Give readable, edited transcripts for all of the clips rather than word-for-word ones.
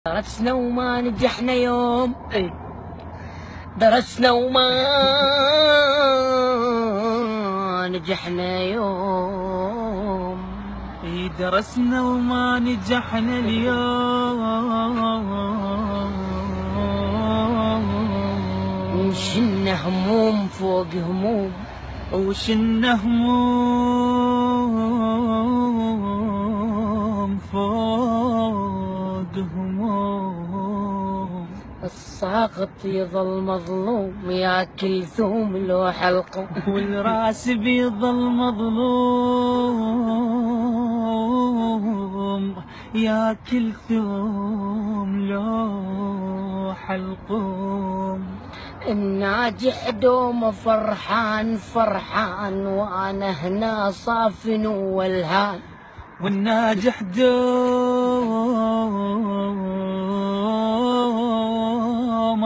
درسنا وما نجحنا يوم، درسنا وما نجحنا يوم، درسنا وما نجحنا اليوم، وشلنا هموم فوق هموم، وشلنا هموم فوق هموم. الساقط يظل مظلوم ياكل ثوم لو حلقه، والراس بيظل مظلوم ياكل ثوم لو حلقوم. الناجح دوم فرحان فرحان وانا هنا صافن والهان، والناجح دوم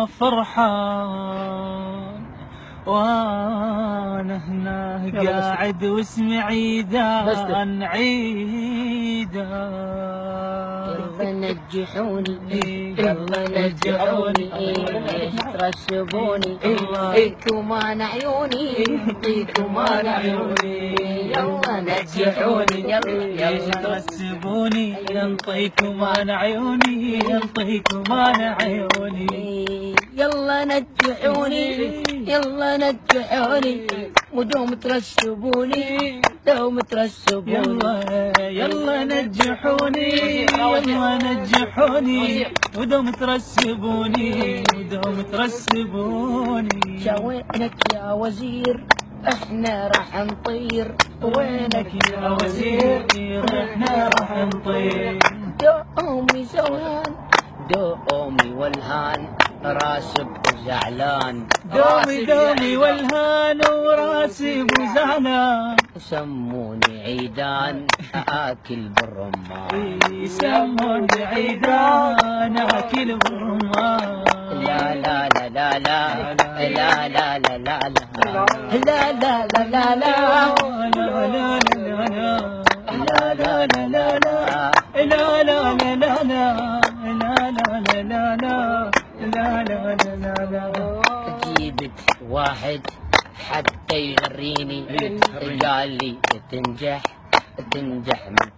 فرحان وانا هنا قاعد واسمي عيدان عيدان. يلا نجحوني يلا نجحوني ترشبوني انتم انا عيوني انتم انا عيوني. يلا نجحوني يلا ترسبوني ينطيكم انا عيوني ينطيكم انا عيوني. يلا نجحوني يلا نجحوني ودوم ترشبوني دوم ترشبوني. يلا نجحوني يلا نجحوني ودوم ترسبوني ودوم ترسبوني. وينك يا وزير احنا راح نطير، وينك يا وزير احنا راح نطير. دومي زولان دومي والهان راسب وزعلان، دومي والهان وراسي وزعلان. سموني عيدان اكل بالرمان، سموني عيدان اكل بالرمان. لا لا لا لا لا لا لا لا لا لا لا لا لا لا جيبت واحد حتى يغريني قال لي تنجح تنجح من